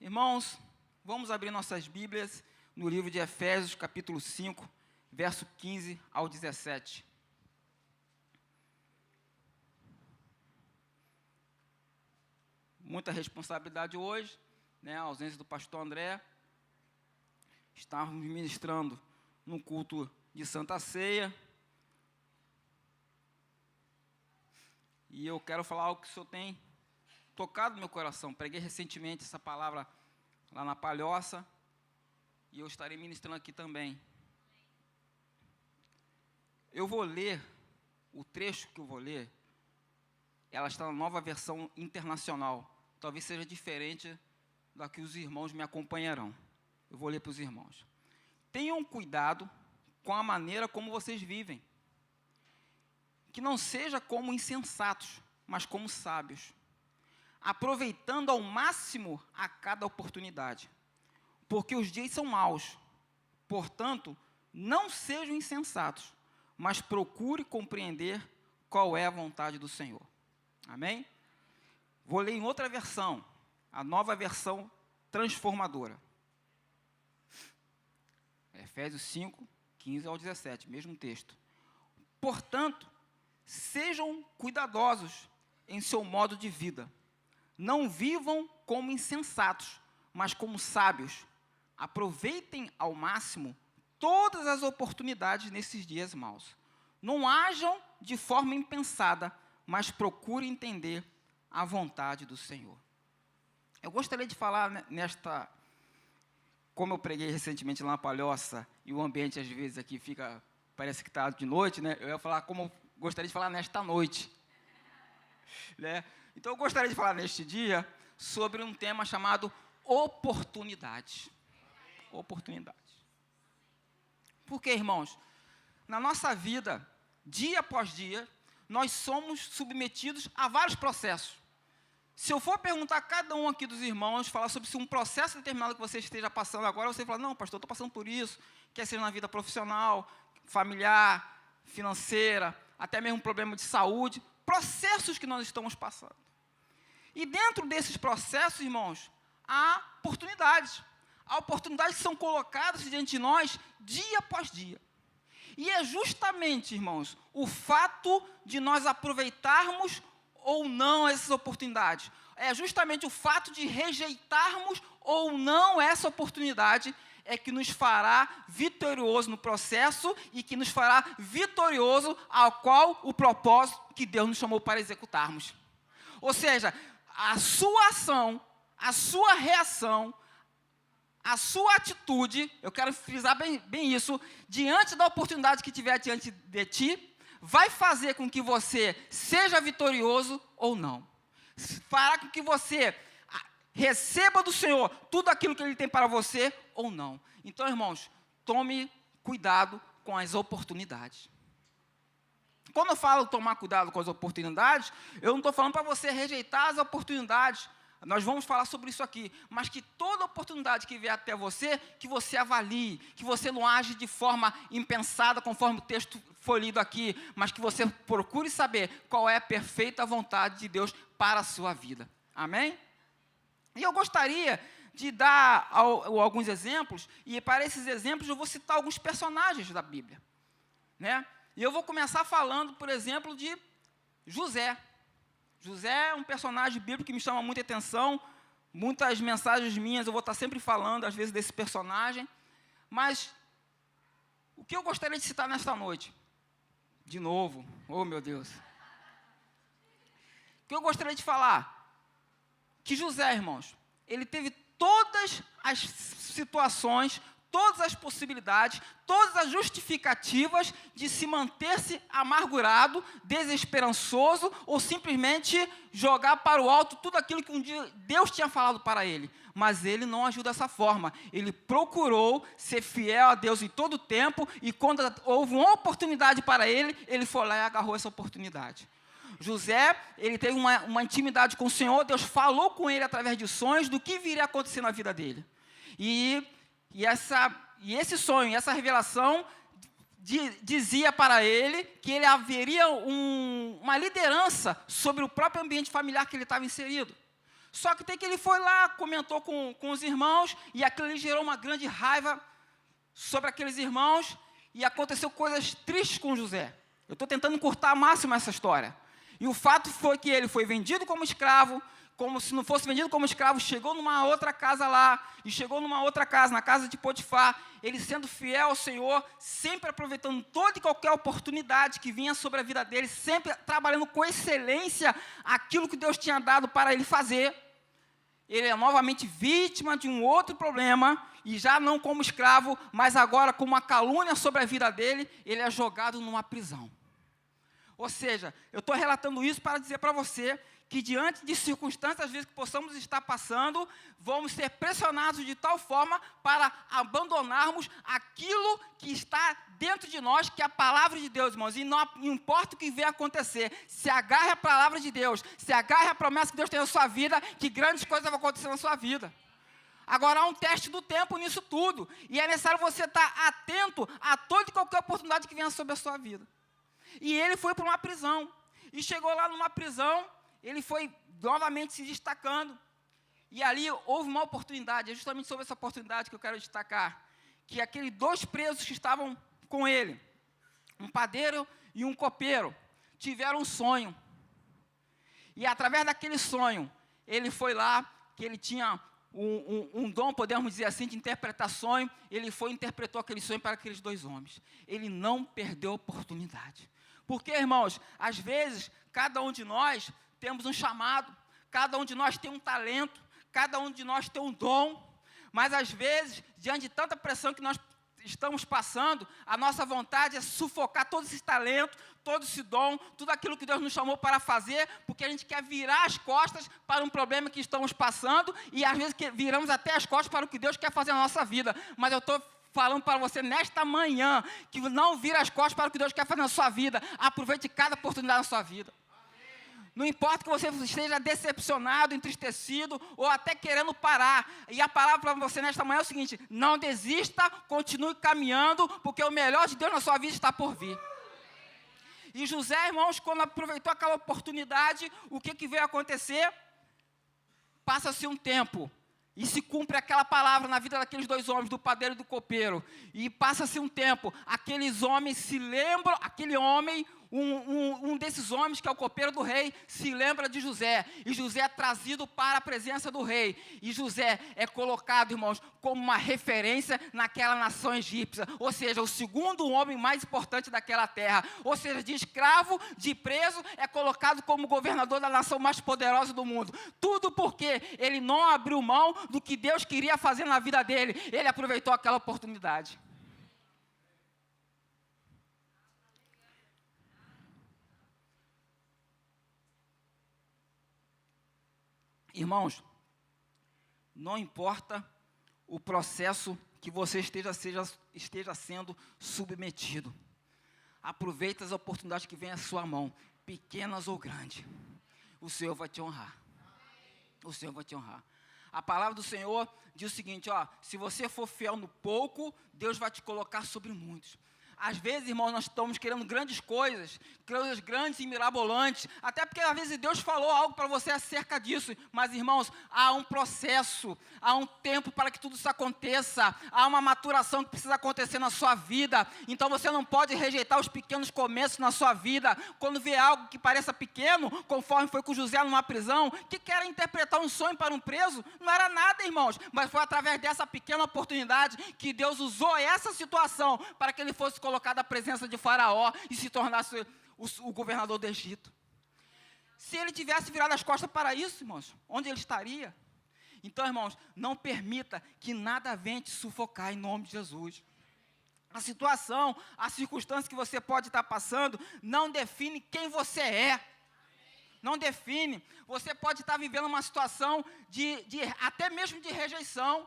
Irmãos, vamos abrir nossas Bíblias no livro de Efésios, capítulo 5, verso 15 ao 17. Muita responsabilidade hoje, a ausência do pastor André. Estávamos ministrando no culto de Santa Ceia. E eu quero falar algo que o Senhor tem tocado no meu coração. Preguei recentemente essa palavra lá na Palhoça, e eu estarei ministrando aqui também. Eu vou ler, o trecho que eu vou ler, ela está na Nova Versão Internacional. Talvez seja diferente da que os irmãos me acompanharão. Eu vou ler para os irmãos. Tenham cuidado com a maneira como vocês vivem. Que não seja como insensatos, mas como sábios, aproveitando ao máximo a cada oportunidade, porque os dias são maus. Portanto, não sejam insensatos, mas procure compreender qual é a vontade do Senhor. Amém? Vou ler em outra versão, a Nova Versão Transformadora. Efésios 5, 15 ao 17, mesmo texto. Portanto, sejam cuidadosos em seu modo de vida. Não vivam como insensatos, mas como sábios. Aproveitem ao máximo todas as oportunidades nesses dias maus. Não hajam de forma impensada, mas procurem entender a vontade do Senhor. Eu gostaria de falar como eu preguei recentemente lá na Palhoça, e o ambiente às vezes aqui parece que está de noite, eu ia falar como eu gostaria de falar nesta noite. Então, eu gostaria de falar neste dia sobre um tema chamado oportunidade. Oportunidade. Por quê, irmãos? Na nossa vida, dia após dia, nós somos submetidos a vários processos. Se eu for perguntar a cada um aqui dos irmãos, falar sobre um processo determinado que você esteja passando agora, você fala, não, pastor, eu estou passando por isso, quer seja na vida profissional, familiar, financeira, até mesmo problema de saúde, processos que nós estamos passando. E dentro desses processos, irmãos, há oportunidades. Há oportunidades que são colocadas diante de nós dia após dia. E é justamente, irmãos, o fato de nós aproveitarmos ou não essas oportunidades. É justamente o fato de rejeitarmos ou não essa oportunidade é que nos fará vitorioso no processo e que nos fará vitorioso ao qual o propósito que Deus nos chamou para executarmos. Ou seja, a sua ação, a sua reação, a sua atitude, eu quero frisar bem isso, diante da oportunidade que tiver diante de ti, vai fazer com que você seja vitorioso ou não. Fará com que você receba do Senhor tudo aquilo que Ele tem para você ou não. Então, irmãos, tome cuidado com as oportunidades. Quando eu falo tomar cuidado com as oportunidades, eu não estou falando para você rejeitar as oportunidades. Nós vamos falar sobre isso aqui. Mas que toda oportunidade que vier até você, que você avalie, que você não age de forma impensada, conforme o texto foi lido aqui, mas que você procure saber qual é a perfeita vontade de Deus para a sua vida. Amém? E eu gostaria de dar alguns exemplos, e para esses exemplos eu vou citar alguns personagens da Bíblia. E eu vou começar falando, por exemplo, de José. José é um personagem bíblico que me chama muita atenção. Muitas mensagens minhas eu vou estar sempre falando, às vezes, desse personagem. Mas o que eu gostaria de citar nesta noite? De novo, oh meu Deus. O que eu gostaria de falar? Que José, irmãos, ele teve todas as situações, todas as possibilidades, todas as justificativas de se manter-se amargurado, desesperançoso, ou simplesmente jogar para o alto tudo aquilo que um dia Deus tinha falado para ele. Mas ele não agiu dessa forma. Ele procurou ser fiel a Deus em todo o tempo, e quando houve uma oportunidade para ele, ele foi lá e agarrou essa oportunidade. José, ele teve uma intimidade com o Senhor, Deus falou com ele através de sonhos do que viria a acontecer na vida dele. E esse sonho, essa revelação dizia para ele que ele haveria uma liderança sobre o próprio ambiente familiar que ele estava inserido. Só que tem que ele foi lá, comentou com os irmãos, e aquilo ali gerou uma grande raiva sobre aqueles irmãos, e aconteceu coisas tristes com José. Eu estou tentando encurtar ao máximo essa história. E o fato foi que ele foi vendido como escravo, como se não fosse vendido como escravo, chegou numa outra casa lá, e chegou numa outra casa, na casa de Potifar, ele sendo fiel ao Senhor, sempre aproveitando toda e qualquer oportunidade que vinha sobre a vida dele, sempre trabalhando com excelência aquilo que Deus tinha dado para ele fazer. Ele é novamente vítima de um outro problema, e já não como escravo, mas agora com uma calúnia sobre a vida dele, ele é jogado numa prisão. Ou seja, eu estou relatando isso para dizer para você que diante de circunstâncias, às vezes, que possamos estar passando, vamos ser pressionados de tal forma para abandonarmos aquilo que está dentro de nós, que é a palavra de Deus, irmãos. E não importa o que venha acontecer, se agarre à palavra de Deus, se agarre à promessa que Deus tem na sua vida, que grandes coisas vão acontecer na sua vida. Agora, há um teste do tempo nisso tudo, e é necessário você estar atento a toda e qualquer oportunidade que venha sobre a sua vida. E ele foi para uma prisão, e chegou lá numa prisão, ele foi novamente se destacando, e ali houve uma oportunidade, é justamente sobre essa oportunidade que eu quero destacar, que aqueles 2 presos que estavam com ele, um padeiro e um copeiro, tiveram um sonho, e através daquele sonho, ele foi lá, que ele tinha um dom, podemos dizer assim, de interpretar sonho, ele foi e interpretou aquele sonho para aqueles 2 homens, ele não perdeu a oportunidade, porque, irmãos, às vezes, cada um de nós temos um chamado, cada um de nós tem um talento, cada um de nós tem um dom, mas às vezes, diante de tanta pressão que nós estamos passando, a nossa vontade é sufocar todo esse talento, todo esse dom, tudo aquilo que Deus nos chamou para fazer, porque a gente quer virar as costas para um problema que estamos passando, e às vezes viramos até as costas para o que Deus quer fazer na nossa vida, mas eu estou falando para você nesta manhã, que não vira as costas para o que Deus quer fazer na sua vida, aproveite cada oportunidade na sua vida. Não importa que você esteja decepcionado, entristecido, ou até querendo parar. E a palavra para você nesta manhã é o seguinte: não desista, continue caminhando, porque o melhor de Deus na sua vida está por vir. E José, irmãos, quando aproveitou aquela oportunidade, o que veio acontecer? Passa-se um tempo, e se cumpre aquela palavra na vida daqueles 2 homens, do padeiro e do copeiro. E passa-se um tempo, aqueles homens se lembram, aquele homem, um desses homens, que é o copeiro do rei, se lembra de José, e José é trazido para a presença do rei, e José é colocado, irmãos, como uma referência naquela nação egípcia, ou seja, o segundo homem mais importante daquela terra, ou seja, de escravo, de preso, é colocado como governador da nação mais poderosa do mundo, tudo porque ele não abriu mão do que Deus queria fazer na vida dele, ele aproveitou aquela oportunidade. Irmãos, não importa o processo que você esteja sendo submetido, aproveite as oportunidades que vêm à sua mão, pequenas ou grandes, o Senhor vai te honrar, o Senhor vai te honrar. A palavra do Senhor diz o seguinte, se você for fiel no pouco, Deus vai te colocar sobre muitos. Às vezes, irmãos, nós estamos querendo grandes coisas grandes e mirabolantes, até porque às vezes Deus falou algo para você acerca disso, mas, irmãos, há um processo, há um tempo para que tudo isso aconteça, há uma maturação que precisa acontecer na sua vida, então você não pode rejeitar os pequenos começos na sua vida, quando vê algo que pareça pequeno, conforme foi com José numa prisão, que quer interpretar um sonho para um preso, não era nada, irmãos, mas foi através dessa pequena oportunidade que Deus usou essa situação para que ele fosse colocado à presença de Faraó e se tornasse o governador do Egito. Se ele tivesse virado as costas para isso, irmãos, onde ele estaria? Então, irmãos, não permita que nada venha te sufocar em nome de Jesus. A situação, a circunstância que você pode estar passando, não define quem você é. Não define. Você pode estar vivendo uma situação até mesmo de rejeição.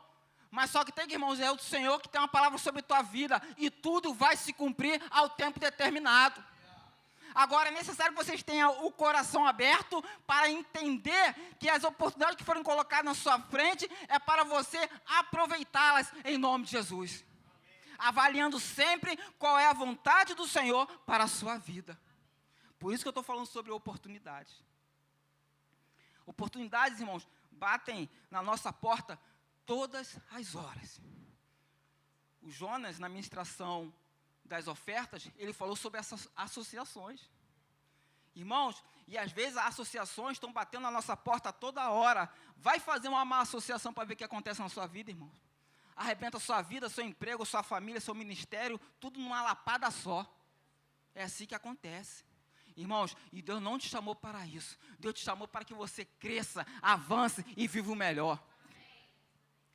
Mas só que tem, irmãos, é o Senhor que tem uma palavra sobre a tua vida, e tudo vai se cumprir ao tempo determinado. Agora, é necessário que vocês tenham o coração aberto para entender que as oportunidades que foram colocadas na sua frente é para você aproveitá-las em nome de Jesus. Avaliando sempre qual é a vontade do Senhor para a sua vida. Por isso que eu estou falando sobre oportunidades. Oportunidades, irmãos, batem na nossa porta todas as horas. O Jonas, na ministração das ofertas, ele falou sobre essas associações. Irmãos, e às vezes as associações estão batendo na nossa porta toda hora. Vai fazer uma má associação para ver o que acontece na sua vida, irmãos. Arrebenta a sua vida, seu emprego, sua família, seu ministério, tudo numa lapada só. É assim que acontece. Irmãos, e Deus não te chamou para isso. Deus te chamou para que você cresça, avance e viva o melhor.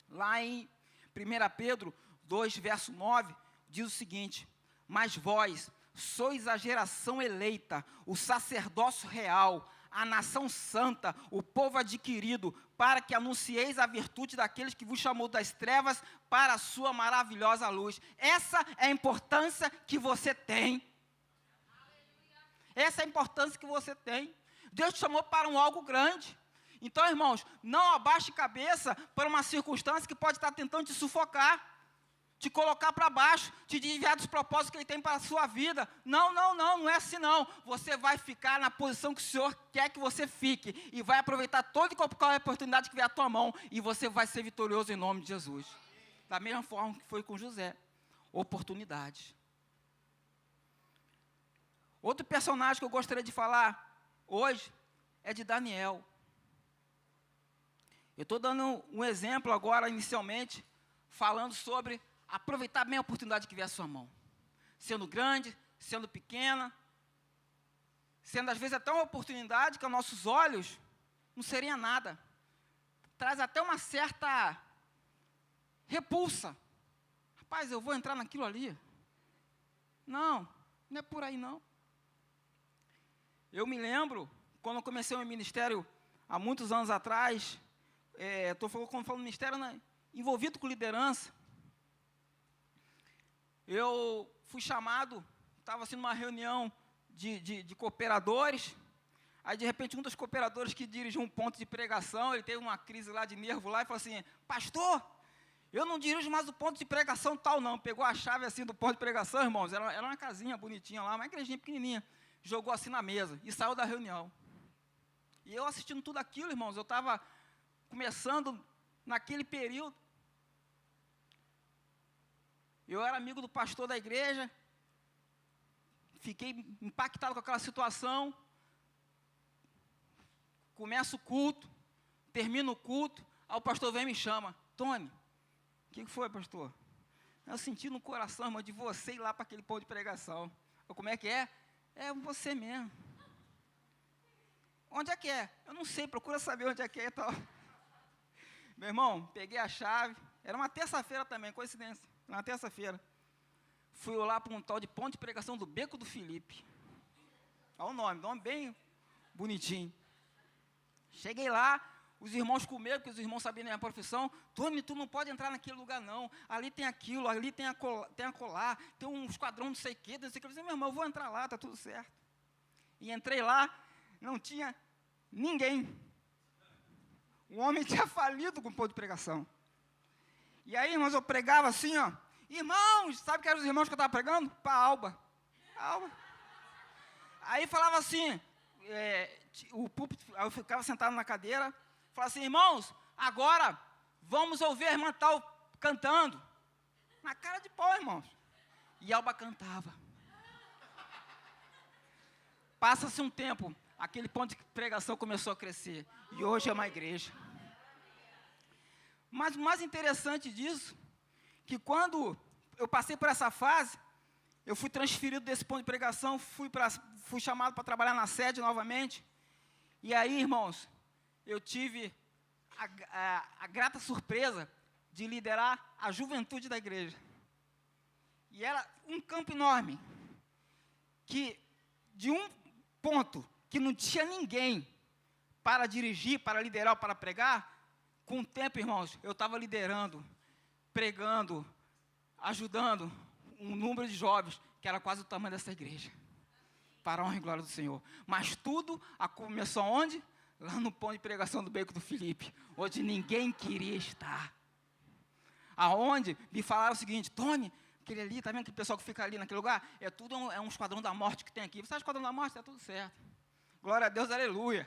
Lá em 1 Pedro 2, verso 9, diz o seguinte: mas vós sois a geração eleita, o sacerdócio real, a nação santa, o povo adquirido, para que anuncieis a virtude daqueles que vos chamou das trevas para a sua maravilhosa luz. Essa é a importância que você tem. Essa é a importância que você tem. Deus te chamou para algo grande. Então, irmãos, não abaixe cabeça para uma circunstância que pode estar tentando te sufocar, te colocar para baixo, te desviar dos propósitos que Ele tem para a sua vida. Não é assim não. Você vai ficar na posição que o Senhor quer que você fique, e vai aproveitar toda e qualquer oportunidade que vier à tua mão, e você vai ser vitorioso em nome de Jesus. Da mesma forma que foi com José. Oportunidade. Outro personagem que eu gostaria de falar hoje é de Daniel. Eu estou dando um exemplo agora, inicialmente, falando sobre aproveitar bem a oportunidade que vier à sua mão. Sendo grande, sendo pequena, sendo às vezes até uma oportunidade que aos nossos olhos não seria nada. Traz até uma certa repulsa. Rapaz, eu vou entrar naquilo ali? Não é por aí não. Eu me lembro, quando eu comecei o meu ministério, há muitos anos atrás, estou falando ministério envolvido com liderança. Eu fui chamado, estava assim numa reunião de cooperadores, aí de repente um dos cooperadores que dirigiu um ponto de pregação, ele teve uma crise lá de nervo lá e falou assim: pastor, eu não dirijo mais o ponto de pregação tal não. Pegou a chave assim do ponto de pregação, irmãos, era uma casinha bonitinha lá, uma igrejinha pequenininha, jogou assim na mesa e saiu da reunião. E eu assistindo tudo aquilo, irmãos, eu estava começando naquele período. Eu era amigo do pastor da igreja, fiquei impactado com aquela situação. Começa o culto, termina o culto, aí o pastor vem e me chama: Tony, o que foi, pastor? Eu senti no coração, irmão, de você ir lá para aquele ponto de pregação. Eu, como é que é? É você mesmo. Onde é que é? Eu não sei, procura saber onde é que é e tal. Meu irmão, peguei a chave, era uma terça-feira também, coincidência, uma terça-feira. Fui lá para um tal de ponto de pregação do Beco do Felipe. Olha o nome bem bonitinho. Cheguei lá, os irmãos com medo, porque os irmãos sabiam da minha profissão: Tony, tu não pode entrar naquele lugar não, ali tem aquilo, ali tem a colar, tem um esquadrão não sei o quê, não sei o que. Eu disse: meu irmão, eu vou entrar lá, está tudo certo. E entrei lá, não tinha ninguém. O homem tinha falido com o ponto de pregação. E aí, irmãos, eu pregava assim, ó. Irmãos, sabe que eram os irmãos que eu estava pregando? Para Alba. Aí falava assim, o púlpito, eu ficava sentado na cadeira, falava assim: irmãos, agora vamos ouvir a irmã tal cantando. Na cara de pau, irmãos. E Alba cantava. Passa-se um tempo, aquele ponto de pregação começou a crescer. E hoje é uma igreja. Mas o mais interessante disso, que quando eu passei por essa fase, eu fui transferido desse ponto de pregação, fui chamado para trabalhar na sede novamente. E aí, irmãos, eu tive a grata surpresa de liderar a juventude da igreja. E era um campo enorme, que de um ponto que não tinha ninguém para dirigir, para liderar ou para pregar, com o tempo, irmãos, eu estava liderando, pregando, ajudando um número de jovens que era quase o tamanho dessa igreja, para a honra e glória do Senhor. Mas tudo começou onde? Lá no ponto de pregação do Beco do Felipe, onde ninguém queria estar. Aonde me falaram o seguinte: Tony, aquele ali, está vendo aquele pessoal que fica ali naquele lugar? É um esquadrão da morte que tem aqui. Você é esquadrão da morte? Está tudo certo. Glória a Deus, aleluia.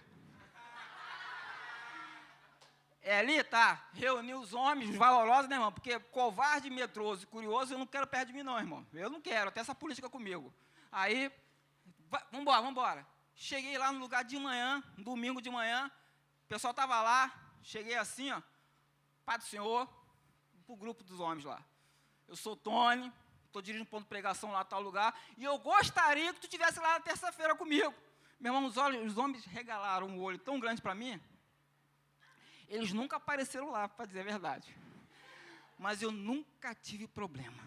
Ali, tá, reunir os homens, os valorosos, né, irmão? Porque covarde, medroso e curioso, eu não quero perto de mim, não, irmão. Eu não quero, até essa política comigo. Aí, vambora. Cheguei lá no lugar de manhã, domingo de manhã, o pessoal estava lá, cheguei assim, ó, Pai do Senhor, para o grupo dos homens lá. Eu sou Tony, estou dirigindo um ponto de pregação lá, tal lugar, e eu gostaria que tu estivesse lá na terça-feira comigo. Meu irmão, os homens regalaram um olho tão grande para mim, eles nunca apareceram lá, para dizer a verdade. Mas eu nunca tive problema.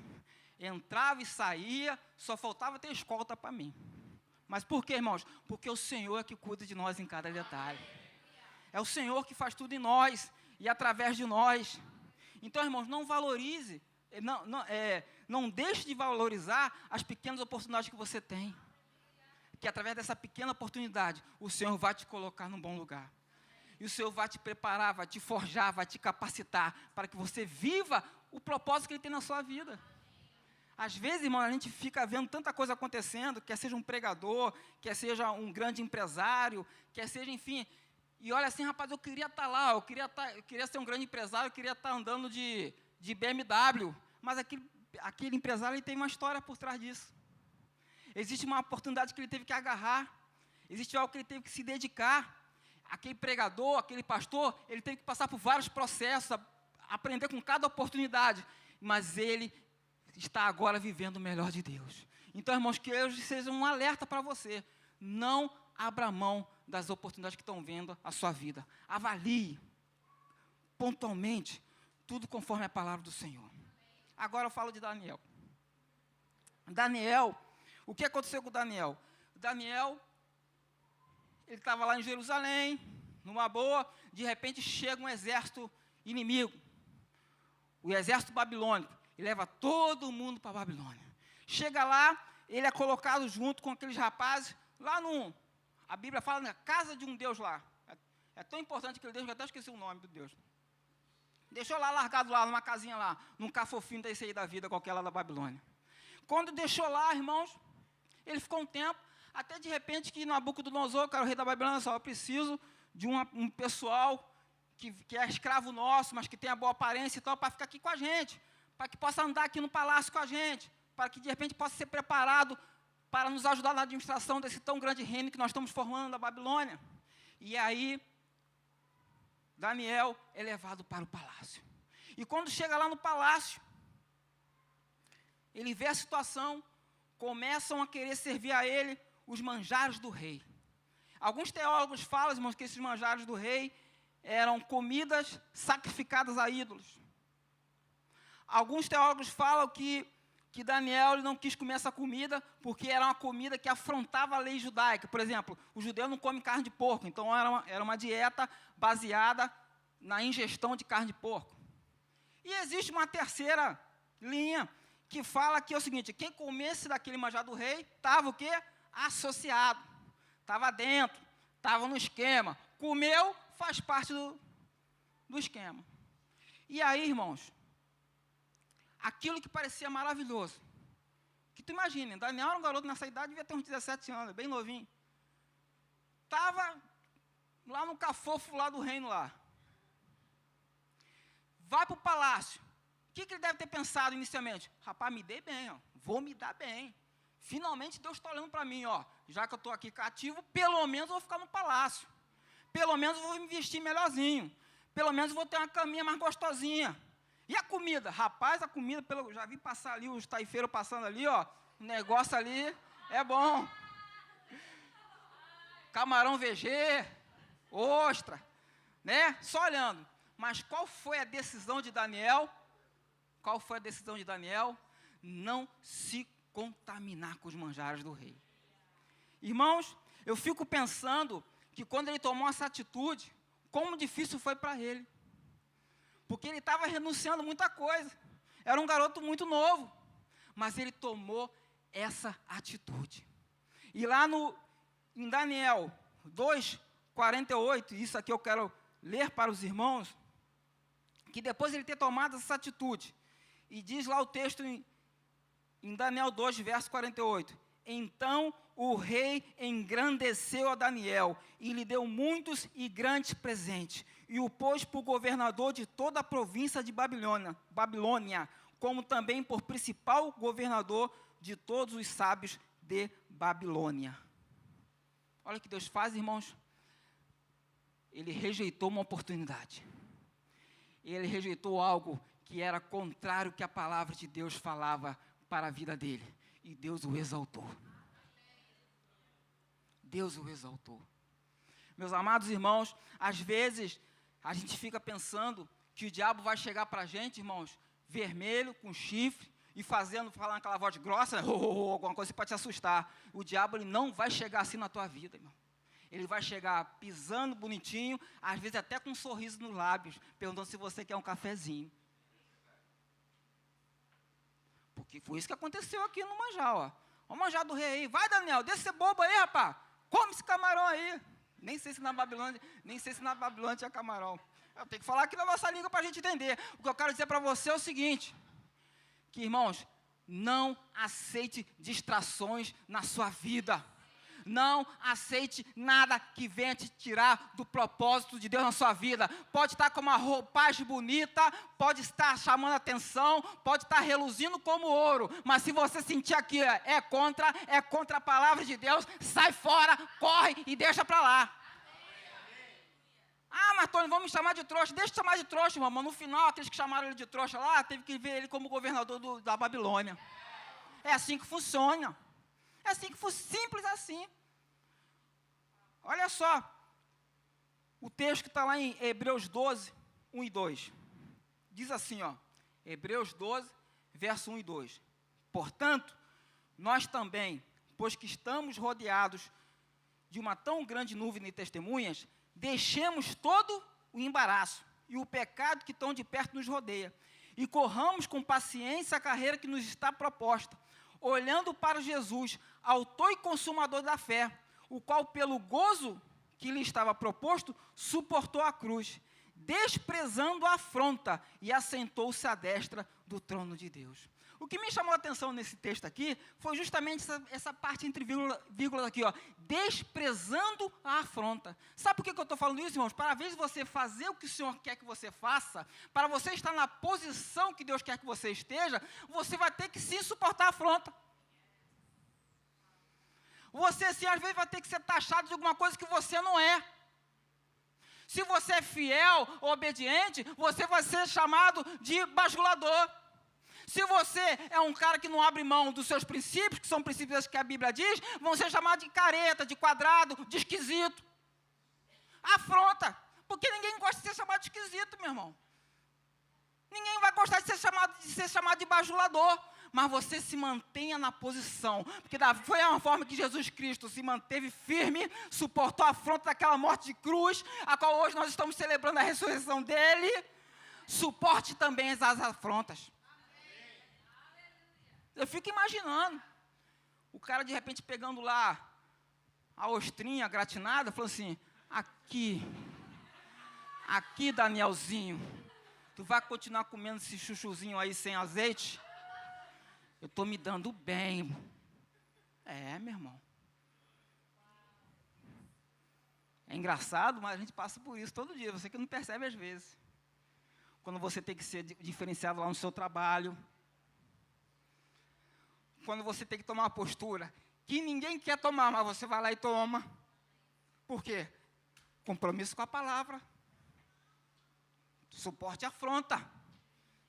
Entrava e saía, só faltava ter escolta para mim. Mas por quê, irmãos? Porque o Senhor é que cuida de nós em cada detalhe. É o Senhor que faz tudo em nós e através de nós. Então, irmãos, não valorize, não deixe de valorizar as pequenas oportunidades que você tem. Que através dessa pequena oportunidade, o Senhor vai te colocar num bom lugar. E o Senhor vai te preparar, vai te forjar, vai te capacitar para que você viva o propósito que Ele tem na sua vida. Às vezes, irmão, a gente fica vendo tanta coisa acontecendo, quer seja um pregador, quer seja um grande empresário, quer seja, enfim, e olha assim, rapaz, eu queria estar lá, eu queria ser um grande empresário, eu queria estar andando de BMW, mas aquele empresário ele tem uma história por trás disso. Existe uma oportunidade que ele teve que agarrar, existe algo que ele teve que se dedicar. Aquele pregador, aquele pastor, ele teve que passar por vários processos, aprender com cada oportunidade, mas ele está agora vivendo o melhor de Deus. Então, irmãos, que hoje seja um alerta para você, não abra mão das oportunidades que estão vendo a sua vida. Avalie pontualmente tudo conforme a palavra do Senhor. Agora eu falo de Daniel. Daniel, o que aconteceu com Daniel? Daniel, ele estava lá em Jerusalém, numa boa, de repente chega um exército inimigo, o exército babilônico, e leva todo mundo para a Babilônia. Chega lá, ele é colocado junto com aqueles rapazes, lá a Bíblia fala na casa de um Deus lá. É tão importante aquele Deus que eu até esqueci o nome do Deus. Deixou lá, largado lá, numa casinha lá, num cafofinho desse aí da vida, qualquer lá da Babilônia. Quando deixou lá, irmãos, ele ficou um tempo, até de repente que Nabucodonosor, que era o rei da Babilônia, só eu preciso de um pessoal que é escravo nosso, mas que tem a boa aparência e tal, para ficar aqui com a gente, para que possa andar aqui no palácio com a gente, para que de repente possa ser preparado para nos ajudar na administração desse tão grande reino que nós estamos formando da Babilônia. E aí, Daniel é levado para o palácio. E quando chega lá no palácio, ele vê a situação, começam a querer servir a ele os manjares do rei. Alguns teólogos falam, irmãos, que esses manjares do rei eram comidas sacrificadas a ídolos. Alguns teólogos falam que Daniel ele não quis comer essa comida porque era uma comida que afrontava a lei judaica. Por exemplo, o judeu não come carne de porco, então era uma dieta baseada na ingestão de carne de porco. E existe uma terceira linha que fala que é o seguinte, quem comesse daquele manjar do rei estava o quê? Associado, estava dentro, estava no esquema. Comeu, faz parte do esquema. E aí, irmãos, aquilo que parecia maravilhoso, que tu imagina, Daniel era um garoto nessa idade, devia ter uns 17 anos, bem novinho. Estava lá no cafofo lá do reino lá. Vai para o palácio. O que ele deve ter pensado inicialmente? Rapaz, me dei bem, ó, vou me dar bem. Finalmente Deus está olhando para mim, ó, já que eu estou aqui cativo, pelo menos eu vou ficar no palácio. Pelo menos eu vou me vestir melhorzinho. Pelo menos eu vou ter uma caminha mais gostosinha. E a comida? Rapaz, a comida, já vi passar ali, os taifeiros passando ali, ó, o negócio ali é bom. Camarão VG, ostra, né? Só olhando. Mas qual foi a decisão de Daniel? Qual foi a decisão de Daniel? Não se contaminar com os manjares do rei. Irmãos, eu fico pensando que quando ele tomou essa atitude, como difícil foi para ele. Porque ele estava renunciando muita coisa. Era um garoto muito novo. Mas ele tomou essa atitude. E lá em Daniel 2:48, isso aqui eu quero ler para os irmãos, que depois de ele ter tomado essa atitude, e diz lá o texto em Daniel 2, verso 48, então o rei engrandeceu a Daniel e lhe deu muitos e grandes presentes. e o pôs por governador de toda a província de Babilônia, como também por principal governador de todos os sábios de Babilônia. Olha o que Deus faz, irmãos. Ele rejeitou uma oportunidade. Ele rejeitou algo que era contrário ao que a palavra de Deus falava para a vida dele. E Deus o exaltou. Deus o exaltou. Meus amados irmãos, às vezes a gente fica pensando que o diabo vai chegar para a gente, irmãos, vermelho, com chifre, e falando aquela voz grossa, alguma coisa para te assustar. O diabo ele não vai chegar assim na tua vida, irmão. Ele vai chegar pisando bonitinho, às vezes até com um sorriso nos lábios, perguntando se você quer um cafezinho. Porque foi isso que aconteceu aqui no manjar, ó. O manjar do rei aí. Vai, Daniel, deixa ser bobo aí, rapaz. Come esse camarão aí. Nem sei se na Babilônia tinha camarão. Eu tenho que falar aqui na nossa língua para a gente entender. O que eu quero dizer para você é o seguinte, que, irmãos, não aceite distrações na sua vida. Não aceite nada que venha te tirar do propósito de Deus na sua vida. Pode estar com uma roupagem bonita, pode estar chamando atenção, pode estar reluzindo como ouro, mas se você sentir aqui é contra a palavra de Deus, sai fora, corre e deixa para lá. Ah, mas Tony, vamos me chamar de trouxa. Deixa eu chamar de trouxa, irmão. Mas no final, aqueles que chamaram ele de trouxa lá, teve que ver ele como governador da Babilônia. É assim que funciona. É assim que simples assim. Olha só. O texto que está lá em Hebreus 12, 1 e 2. Diz assim, ó. Hebreus 12, verso 1 e 2. Portanto, nós também, pois que estamos rodeados de uma tão grande nuvem de testemunhas, deixemos todo o embaraço e o pecado que tão de perto nos rodeia, e corramos com paciência a carreira que nos está proposta, olhando para Jesus, autor e consumador da fé, o qual pelo gozo que lhe estava proposto, suportou a cruz, desprezando a afronta, e assentou-se à destra do trono de Deus. O que me chamou a atenção nesse texto aqui, foi justamente essa parte entre vírgulas aqui, ó, desprezando a afronta. Sabe por que eu estou falando isso, irmãos? Para, às vezes, você fazer o que o Senhor quer que você faça, para você estar na posição que Deus quer que você esteja, você vai ter que sim suportar a afronta. Você, sim, às vezes, vai ter que ser taxado de alguma coisa que você não é. Se você é fiel, obediente, você vai ser chamado de bajulador. Se você é um cara que não abre mão dos seus princípios, que são princípios que a Bíblia diz, vão ser chamados de careta, de quadrado, de esquisito. Afronta. Porque ninguém gosta de ser chamado de esquisito, meu irmão. Ninguém vai gostar de ser chamado de bajulador. Mas você se mantenha na posição. Porque foi a forma que Jesus Cristo se manteve firme, suportou a afronta daquela morte de cruz, a qual hoje nós estamos celebrando a ressurreição dele. Suporte também as afrontas. Eu fico imaginando, o cara de repente pegando lá a ostrinha gratinada, falando assim, aqui, Danielzinho, tu vai continuar comendo esse chuchuzinho aí sem azeite? Eu estou me dando bem. É, meu irmão. É engraçado, mas a gente passa por isso todo dia, você que não percebe às vezes. Quando você tem que ser diferenciado lá no seu trabalho, quando você tem que tomar uma postura que ninguém quer tomar, mas você vai lá e toma. Por quê? Compromisso com a palavra. Suporte a afronta.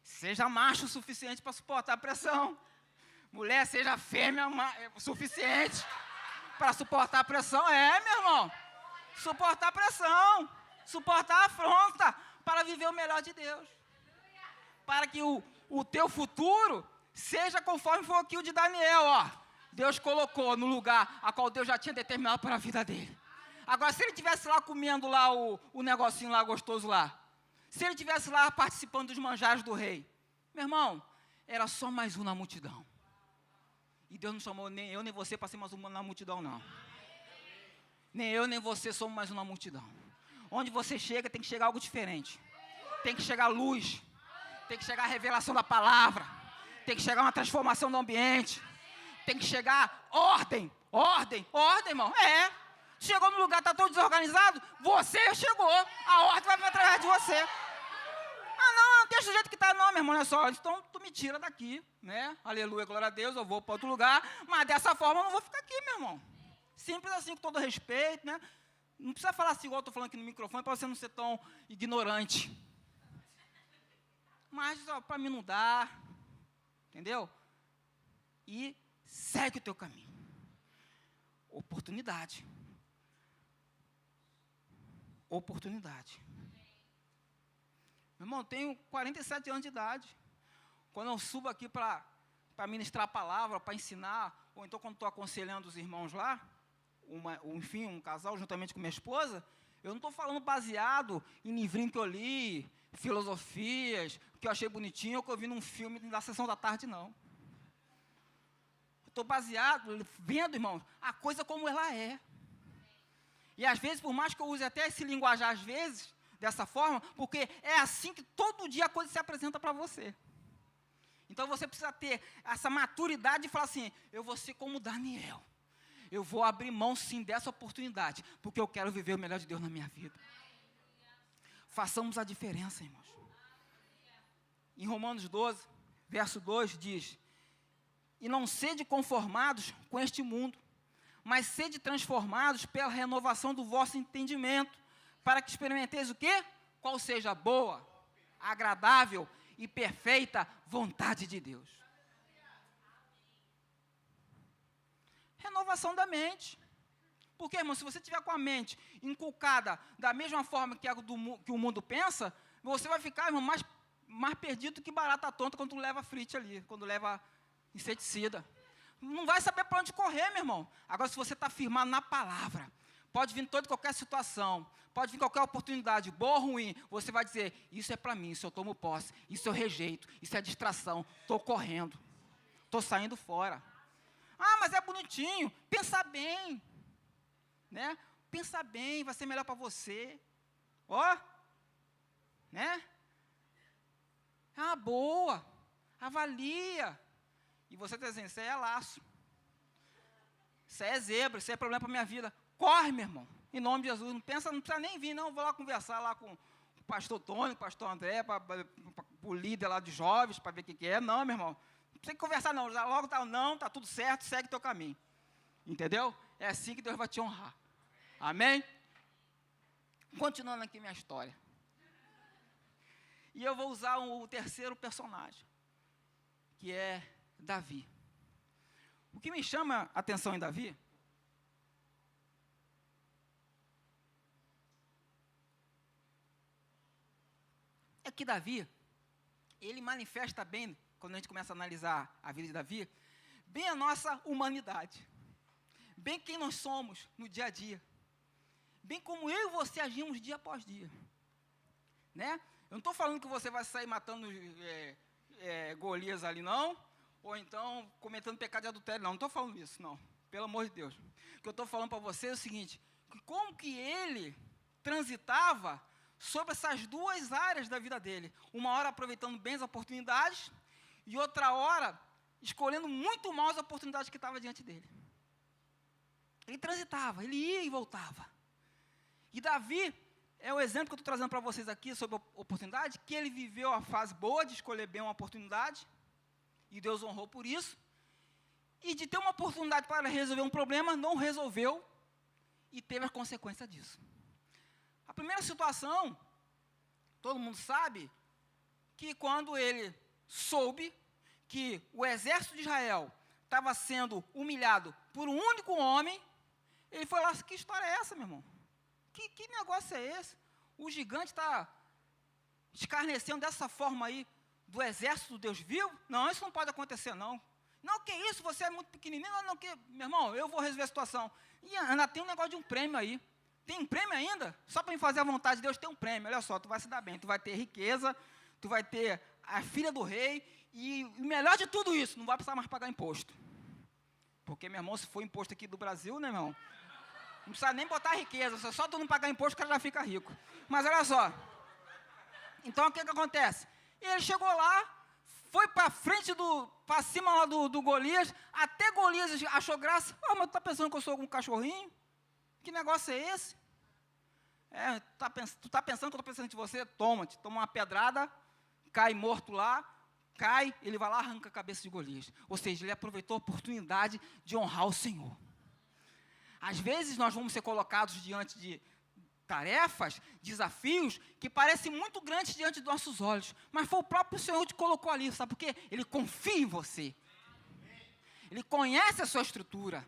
Seja macho o suficiente para suportar a pressão. Mulher, seja fêmea o suficiente para suportar a pressão. É, meu irmão. Suportar a pressão. Suportar a afronta para viver o melhor de Deus. Para que o teu futuro seja conforme foi aqui o de Daniel, ó. Deus colocou no lugar a qual Deus já tinha determinado para a vida dele. Agora, se ele estivesse lá comendo lá o negocinho lá gostoso lá, se ele estivesse lá participando dos manjares do rei, meu irmão, era só mais um na multidão. E Deus não chamou nem eu nem você para ser mais um na multidão, não. Nem eu nem você somos mais um na multidão. Onde você chega, tem que chegar algo diferente. Tem que chegar luz. Tem que chegar a revelação da palavra. Tem que chegar uma transformação do ambiente. Tem que chegar ordem, irmão. É. Chegou no lugar, está todo desorganizado, você chegou, a ordem vai vir através de você. Ah, não deixa do jeito que está, não, meu irmão, não é só, então tu me tira daqui, né? Aleluia, glória a Deus, eu vou para outro lugar, mas dessa forma eu não vou ficar aqui, meu irmão. Simples assim, com todo respeito, né? Não precisa falar assim, igual eu estou falando aqui no microfone, para você não ser tão ignorante. Mas, para mim não dá, entendeu? E segue o teu caminho. Oportunidade. Oportunidade. Meu irmão, eu tenho 47 anos de idade. Quando eu subo aqui para ministrar a palavra, para ensinar, ou então quando estou aconselhando os irmãos lá, enfim, um casal juntamente com minha esposa, eu não estou falando baseado em livrinho que eu li, filosofias, que eu achei bonitinho, ou que eu vi num filme da sessão da tarde, não. Estou baseado, vendo, irmãos, a coisa como ela é. E às vezes, por mais que eu use até esse linguajar, às vezes, dessa forma, porque é assim que todo dia a coisa se apresenta para você. Então você precisa ter essa maturidade e falar assim, eu vou ser como Daniel. Eu vou abrir mão sim dessa oportunidade, porque eu quero viver o melhor de Deus na minha vida. Façamos a diferença, irmãos. Em Romanos 12, verso 2 diz, e não sede conformados com este mundo, mas sede transformados pela renovação do vosso entendimento, para que experimenteis o quê? Qual seja a boa, agradável e perfeita vontade de Deus. Renovação da mente. Porque, irmão, se você tiver com a mente inculcada da mesma forma que o mundo pensa, você vai ficar, irmão, mais perdido que barata tonta quando leva frite ali, quando leva inseticida. Não vai saber para onde correr, meu irmão. Agora, se você está firmado na palavra, pode vir toda qualquer situação, pode vir qualquer oportunidade, boa ou ruim, você vai dizer, isso é para mim, isso eu tomo posse, isso eu rejeito, isso é distração, estou correndo, estou saindo fora. Ah, mas é bonitinho, pensa bem, né? Pensa bem, vai ser melhor para você. Ó, né? É uma boa, avalia. E você está dizendo, isso aí é laço. Isso aí é zebra, isso aí é problema para a minha vida. Corre, meu irmão, em nome de Jesus. Não precisa nem vir, não. Vou lá conversar lá com o pastor Tony, o pastor André, o líder lá de jovens, para ver o que é. Não, meu irmão. Não precisa conversar, não. Já logo está tudo certo, segue teu caminho. Entendeu? É assim que Deus vai te honrar. Amém? Continuando aqui minha história. E eu vou usar o terceiro personagem, que é Davi. O que me chama a atenção em Davi é que Davi, ele manifesta bem, quando a gente começa a analisar a vida de Davi, bem a nossa humanidade, bem quem nós somos no dia a dia, bem como eu e você agimos dia após dia, né? Eu não estou falando que você vai sair matando Golias ali, não, ou então cometendo pecado de adultério, não estou falando isso, não, pelo amor de Deus. O que eu estou falando para você é o seguinte, que como que ele transitava sobre essas duas áreas da vida dele, uma hora aproveitando bem as oportunidades, e outra hora escolhendo muito mal as oportunidades que estavam diante dele. Ele transitava, ele ia e voltava. E Davi é o exemplo que eu estou trazendo para vocês aqui sobre a oportunidade, que ele viveu a fase boa de escolher bem uma oportunidade, e Deus honrou por isso, e de ter uma oportunidade para resolver um problema, não resolveu, e teve a consequência disso. A primeira situação, todo mundo sabe, que quando ele soube que o exército de Israel estava sendo humilhado por um único homem, ele foi lá, que história é essa, meu irmão? Que negócio é esse? O gigante está escarnecendo dessa forma aí do exército do Deus vivo? Não, isso não pode acontecer, não. Não, que isso, você é muito pequenininho, não, que, meu irmão, eu vou resolver a situação. E ainda tem um negócio de um prêmio aí. Tem um prêmio ainda? Só para me fazer a vontade de Deus, tem um prêmio. Olha só, tu vai se dar bem, tu vai ter riqueza, tu vai ter a filha do rei, e o melhor de tudo isso, não vai precisar mais pagar imposto. Porque, meu irmão, se for imposto aqui do Brasil, né, irmão? Não precisa nem botar riqueza, só tu não pagar imposto, o cara já fica rico. Mas olha só. Então, o que acontece? Ele chegou lá, foi para frente, para cima lá do Golias, até Golias achou graça. Ah, mas tu está pensando que eu sou um cachorrinho? Que negócio é esse? Tu tá pensando que eu estou pensando de você? Toma uma pedrada, cai morto lá, ele vai lá, arranca a cabeça de Golias. Ou seja, ele aproveitou a oportunidade de honrar o Senhor. Às vezes nós vamos ser colocados diante de tarefas, desafios, que parecem muito grandes diante dos nossos olhos, mas foi o próprio Senhor que te colocou ali, sabe por quê? Ele confia em você. Ele conhece a sua estrutura.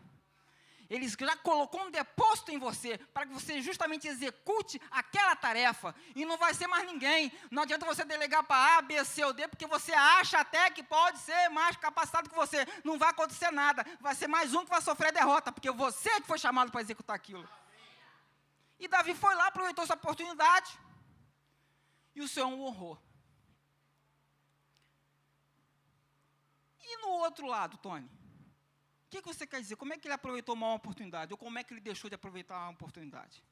Ele já colocou um depósito em você, para que você justamente execute aquela tarefa, e não vai ser mais ninguém. Não adianta você delegar para A, B, C ou D, porque você acha até que pode ser mais capacitado que você. Não vai acontecer nada, vai ser mais um que vai sofrer derrota, porque você que foi chamado para executar aquilo. E Davi foi lá, aproveitou essa oportunidade, e o Senhor o honrou. E no outro lado, Tony? O que você quer dizer? Como é que ele aproveitou mal uma oportunidade? Ou como é que ele deixou de aproveitar uma oportunidade?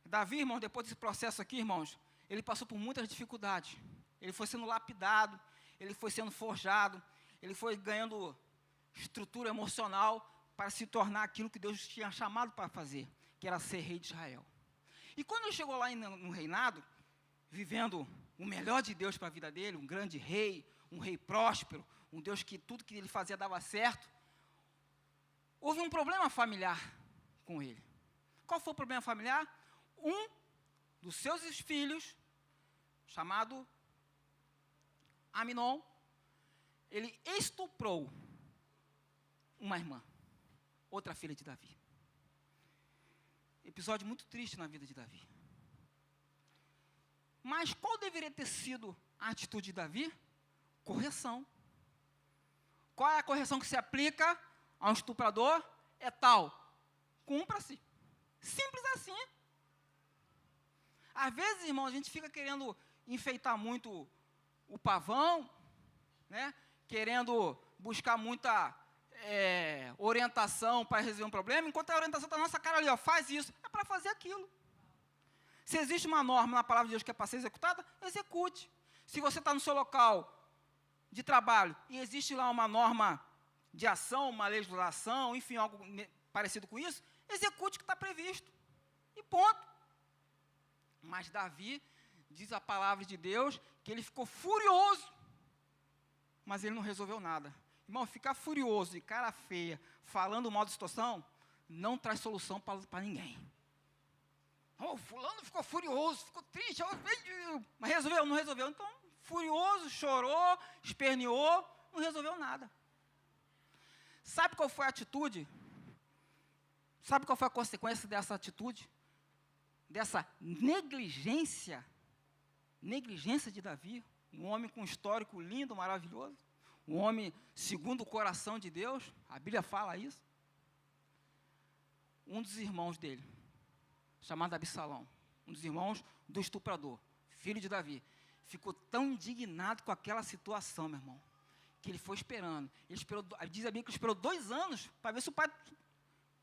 Davi, irmãos, depois desse processo aqui, irmãos, ele passou por muitas dificuldades. Ele foi sendo lapidado, ele foi sendo forjado, ele foi ganhando estrutura emocional para se tornar aquilo que Deus tinha chamado para fazer, que era ser rei de Israel. E quando ele chegou lá no reinado, vivendo o melhor de Deus para a vida dele, um grande rei, um rei próspero, um Deus que tudo que ele fazia dava certo, houve um problema familiar com ele. Qual foi o problema familiar? Um dos seus filhos, chamado Aminon, ele estuprou uma irmã, outra filha de Davi. Episódio muito triste na vida de Davi. Mas qual deveria ter sido a atitude de Davi? Correção. Qual é a correção que se aplica a um estuprador? É tal: cumpra-se. Simples assim. Às vezes, irmão, a gente fica querendo enfeitar muito o pavão, né? Querendo buscar muita orientação para resolver um problema, enquanto a orientação está na nossa cara ali, ó, faz isso, é para fazer aquilo. Se existe uma norma na palavra de Deus que é para ser executada, execute. Se você está no seu local de trabalho e existe lá uma norma de ação, uma legislação, enfim, algo parecido com isso, execute o que está previsto. E ponto. Mas Davi, diz a palavra de Deus, que ele ficou furioso, mas ele não resolveu nada. Irmão, ficar furioso e cara feia, falando mal da situação, não traz solução para ninguém. Oh, fulano ficou furioso, ficou triste, mas resolveu? Não resolveu. Então, furioso, chorou, esperneou, não resolveu nada. Sabe qual foi a atitude? Sabe qual foi a consequência dessa atitude? Dessa negligência de Davi, um homem com um histórico lindo, maravilhoso, um homem segundo o coração de Deus, a Bíblia fala isso. Um dos irmãos dele, chamado Absalão, um dos irmãos do estuprador, filho de Davi, ficou tão indignado com aquela situação, meu irmão, que ele foi esperando. Ele esperou, diz a Bíblia que ele esperou 2 anos para ver se o pai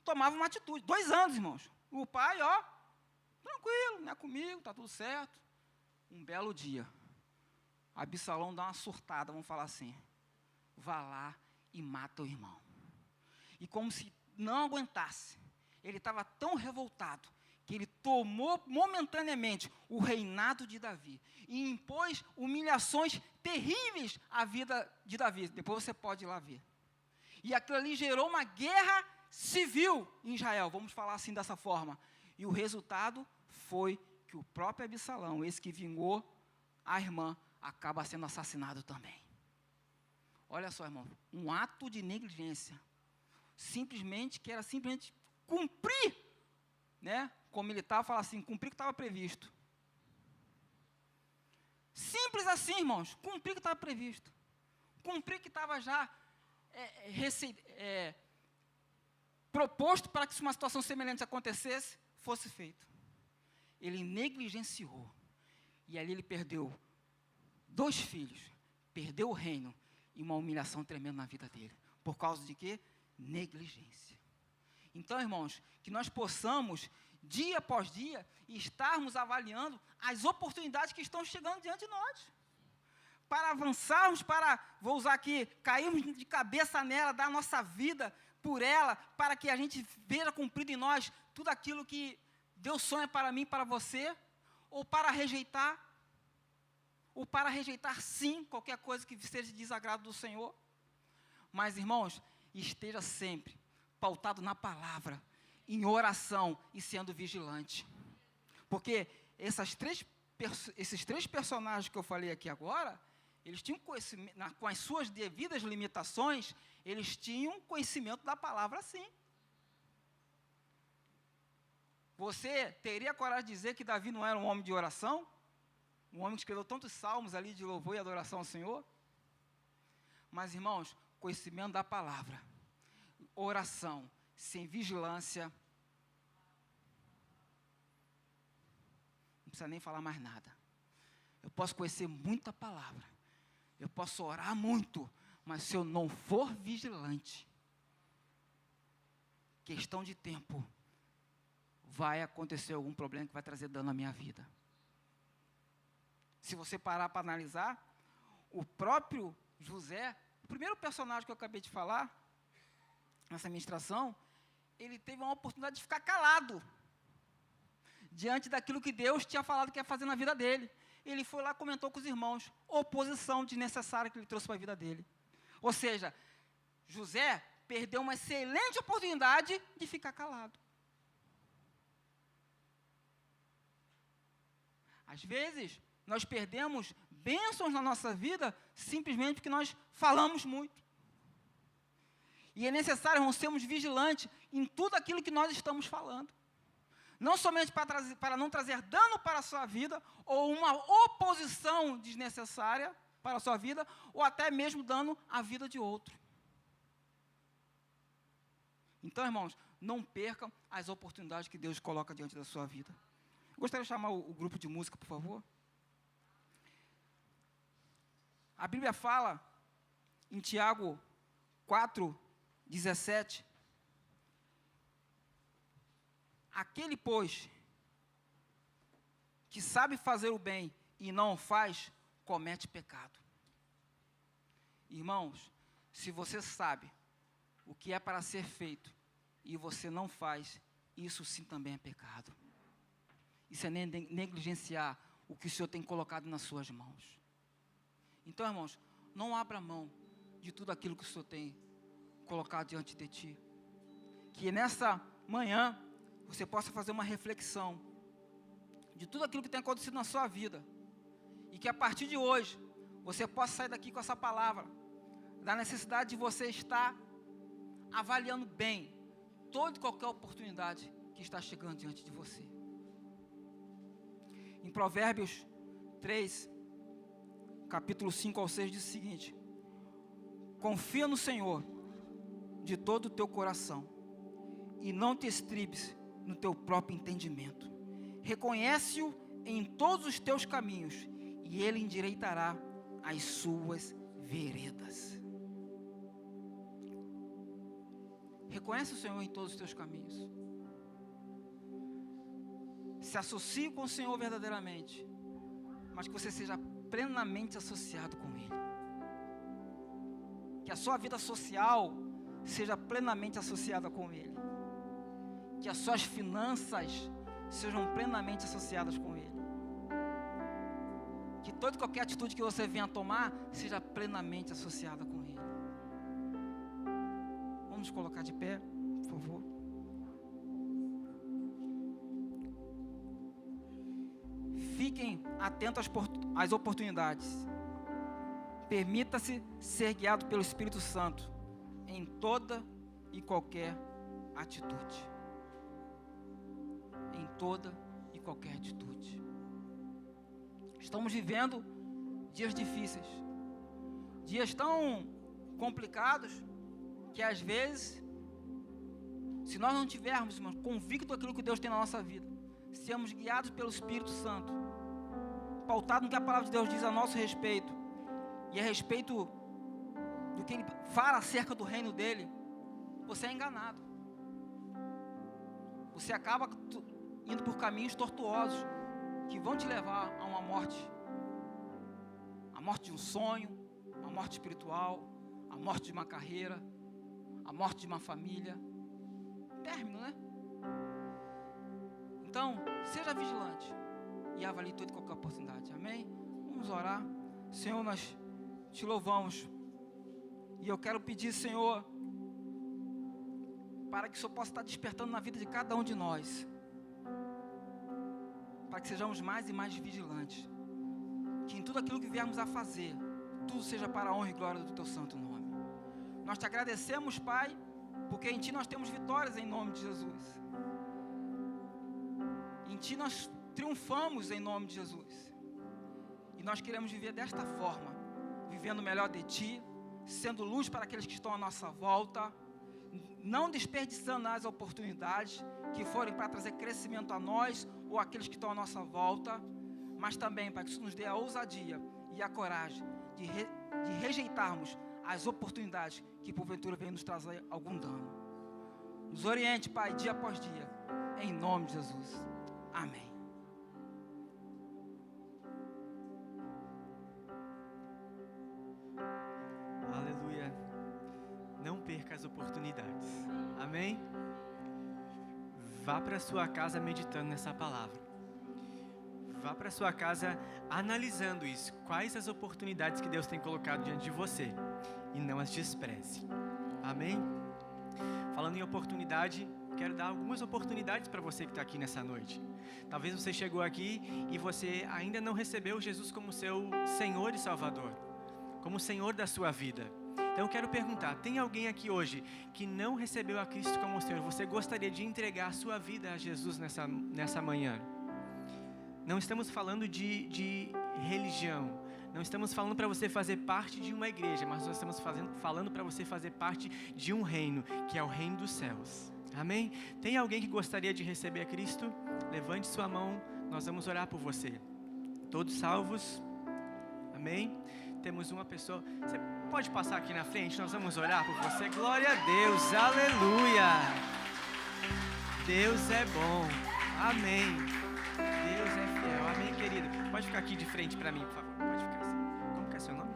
tomava uma atitude. 2 anos, irmãos. O pai, ó, tranquilo, não é comigo, está tudo certo. Um belo dia, Absalão dá uma surtada, vamos falar assim, vá lá e mata o irmão. E como se não aguentasse, ele estava tão revoltado, que ele tomou momentaneamente o reinado de Davi e impôs humilhações terríveis à vida de Davi. Depois você pode ir lá ver. E aquilo ali gerou uma guerra civil em Israel, vamos falar assim dessa forma. E o resultado foi que o próprio Absalão, esse que vingou a irmã, acaba sendo assassinado também. Olha só, irmão, um ato de negligência, que era simplesmente cumprir, né? Como militar, fala assim, cumprir o que estava previsto. Simples assim, irmãos, cumprir o que estava previsto. Cumprir o que estava já proposto para que uma situação semelhante acontecesse, fosse feito. Ele negligenciou. E ali ele perdeu 2 filhos, perdeu o reino e uma humilhação tremenda na vida dele. Por causa de quê? Negligência. Então, irmãos, que nós possamos, dia após dia, estarmos avaliando as oportunidades que estão chegando diante de nós. Para avançarmos, vou usar aqui, cairmos de cabeça nela, dar a nossa vida por ela, para que a gente veja cumprido em nós tudo aquilo que Deus sonha para mim e para você, ou para rejeitar sim qualquer coisa que seja de desagrado do Senhor. Mas, irmãos, esteja sempre pautado na palavra, em oração e sendo vigilante. Porque esses três personagens que eu falei aqui agora, eles tinham conhecimento, com as suas devidas limitações, eles tinham conhecimento da palavra sim. Você teria coragem de dizer que Davi não era um homem de oração? Um homem que escreveu tantos salmos ali de louvor e adoração ao Senhor? Mas, irmãos, conhecimento da palavra, oração, sem vigilância, não precisa nem falar mais nada. Eu posso conhecer muita palavra, eu posso orar muito, mas se eu não for vigilante, questão de tempo, vai acontecer algum problema que vai trazer dano à minha vida. Se você parar para analisar, o próprio José, o primeiro personagem que eu acabei de falar, nessa ministração, ele teve uma oportunidade de ficar calado, diante daquilo que Deus tinha falado que ia fazer na vida dele. Ele foi lá e comentou com os irmãos, oposição desnecessária que ele trouxe para a vida dele. Ou seja, José perdeu uma excelente oportunidade de ficar calado. Às vezes, nós perdemos bênçãos na nossa vida, simplesmente porque nós falamos muito. E é necessário, irmãos, sermos vigilantes em tudo aquilo que nós estamos falando. Não somente para não trazer dano para a sua vida, ou uma oposição desnecessária para a sua vida, ou até mesmo dano à vida de outro. Então, irmãos, não percam as oportunidades que Deus coloca diante da sua vida. Eu gostaria de chamar o grupo de música, por favor. A Bíblia fala, em Tiago 4:17, aquele, pois, que sabe fazer o bem e não o faz, comete pecado. Irmãos, se você sabe o que é para ser feito e você não faz, isso sim também é pecado. Isso é negligenciar o que o Senhor tem colocado nas suas mãos. Então, irmãos, não abra mão de tudo aquilo que o Senhor tem colocado diante de ti. Que nessa manhã você possa fazer uma reflexão de tudo aquilo que tem acontecido na sua vida. E que a partir de hoje, você possa sair daqui com essa palavra, da necessidade de você estar avaliando bem toda e qualquer oportunidade que está chegando diante de você. Em Provérbios 3, capítulo 5 ao 6, diz o seguinte: confia no Senhor de todo o teu coração e não te estribes no teu próprio entendimento. Reconhece-o em todos os teus caminhos e Ele endireitará as suas veredas. Reconhece o Senhor em todos os teus caminhos. Se associe com o Senhor verdadeiramente, mas que você seja plenamente associado com Ele. Que a sua vida social seja plenamente associada com Ele. Que as suas finanças sejam plenamente associadas com Ele. Que toda e qualquer atitude que você venha tomar seja plenamente associada com Ele. Vamos colocar de pé, por favor. Fiquem atentos às oportunidades. Permita-se ser guiado pelo Espírito Santo em toda e qualquer atitude. Em toda e qualquer atitude. Estamos vivendo dias difíceis. Dias tão complicados que às vezes, se nós não tivermos, irmãos, convicto daquilo que Deus tem na nossa vida, sermos guiados pelo Espírito Santo, pautado no que a palavra de Deus diz a nosso respeito, e a respeito do que Ele fala acerca do reino dEle, você é enganado. Você acaba indo por caminhos tortuosos, que vão te levar a uma morte. A morte de um sonho, a morte espiritual, a morte de uma carreira, a morte de uma família. Término, né? Então, seja vigilante e avalie toda e qualquer oportunidade. Amém? Vamos orar. Senhor, nós te louvamos. E eu quero pedir, Senhor, para que o Senhor possa estar despertando na vida de cada um de nós, para que sejamos mais e mais vigilantes, que em tudo aquilo que viermos a fazer, tudo seja para a honra e glória do teu santo nome. Nós te agradecemos, Pai, porque em ti nós temos vitórias em nome de Jesus. Em ti nós triunfamos em nome de Jesus. E nós queremos viver desta forma, vivendo o melhor de ti, sendo luz para aqueles que estão à nossa volta, não desperdiçando as oportunidades que forem para trazer crescimento a nós ou àqueles que estão à nossa volta, mas também para que isso nos dê a ousadia e a coragem de rejeitarmos as oportunidades que porventura venham nos trazer algum dano. Nos oriente, Pai, dia após dia, em nome de Jesus. Amém. Aleluia. Não perca as oportunidades. Amém? Vá para sua casa meditando nessa palavra. Vá para sua casa analisando isso. Quais as oportunidades que Deus tem colocado diante de você. E não as despreze. Amém? Falando em oportunidade, quero dar algumas oportunidades para você que está aqui nessa noite. Talvez você chegou aqui e você ainda não recebeu Jesus como seu Senhor e Salvador, como Senhor da sua vida. Então eu quero perguntar, tem alguém aqui hoje que não recebeu a Cristo como Senhor? Você gostaria de entregar a sua vida a Jesus nessa manhã? Não estamos falando de religião, não estamos falando para você fazer parte de uma igreja, mas nós estamos falando para você fazer parte de um reino, que é o reino dos céus. Amém? Tem alguém que gostaria de receber a Cristo? Levante sua mão, nós vamos orar por você. Todos salvos? Amém? Temos uma pessoa, você pode passar aqui na frente, nós vamos orar por você. Glória a Deus, aleluia. Deus é bom, amém. Deus é fiel, amém, querido. Pode ficar aqui de frente para mim, por favor. Pode ficar assim. Como que é seu nome?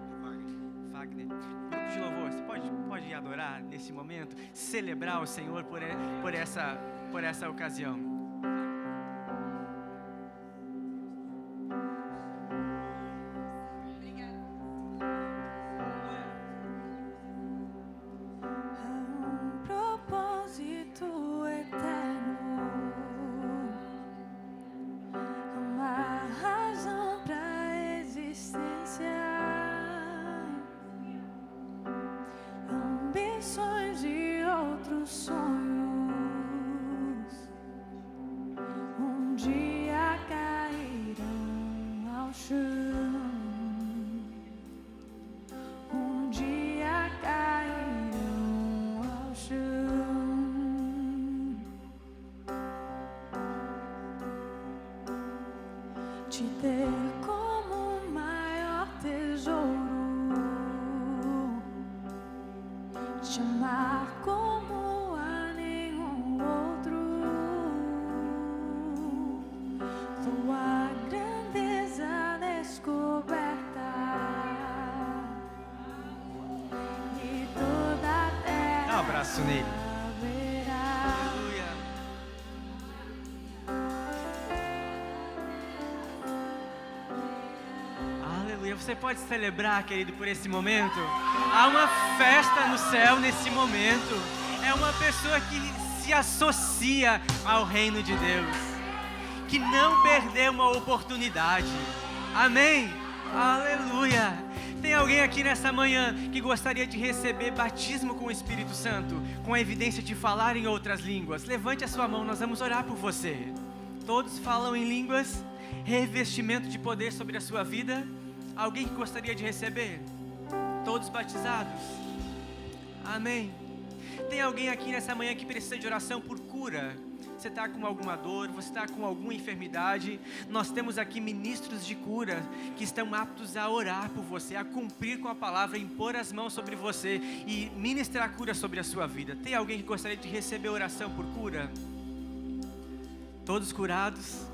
Wagner. Grupo de louvor, você pode adorar nesse momento, celebrar o Senhor por essa ocasião. Te ter como o maior tesouro, te amar como a nenhum outro, tua grandeza descoberta e toda a terra. Dá um abraço nele. Você pode celebrar, querido, por esse momento. Há uma festa no céu nesse momento. É uma pessoa que se associa ao reino de Deus, que não perdeu uma oportunidade. Amém? Aleluia. Tem alguém aqui nessa manhã que gostaria de receber batismo com o Espírito Santo, com a evidência de falar em outras línguas? Levante a sua mão, nós vamos orar por você. Todos falam em línguas, revestimento de poder sobre a sua vida. Alguém que gostaria de receber? Todos batizados? Amém. Tem alguém aqui nessa manhã que precisa de oração por cura? Você está com alguma dor, você está com alguma enfermidade? Nós temos aqui ministros de cura que estão aptos a orar por você, a cumprir com a palavra, impor as mãos sobre você e ministrar cura sobre a sua vida. Tem alguém que gostaria de receber oração por cura? Todos curados?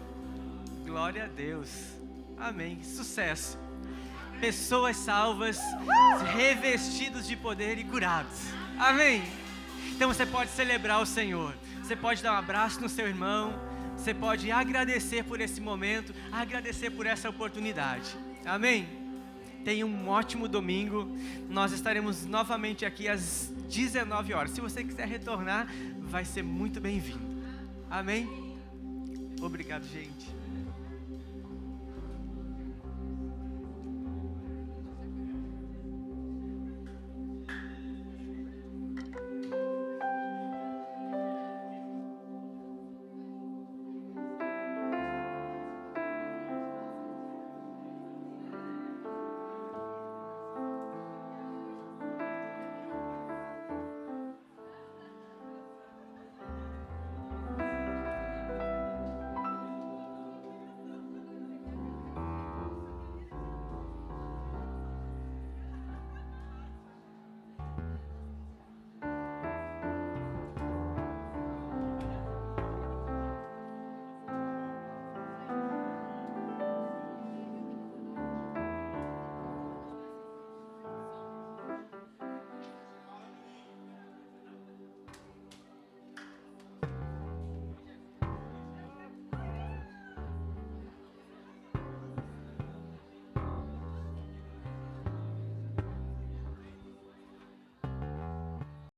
Glória a Deus. Amém. Sucesso. Pessoas salvas, revestidos de poder e curados. Amém? Então você pode celebrar o Senhor, você pode dar um abraço no seu irmão, você pode agradecer por esse momento, agradecer por essa oportunidade. Amém? Tenha um ótimo domingo. Nós estaremos novamente aqui às 19 horas. Se você quiser retornar, vai ser muito bem-vindo. Amém? Obrigado, gente.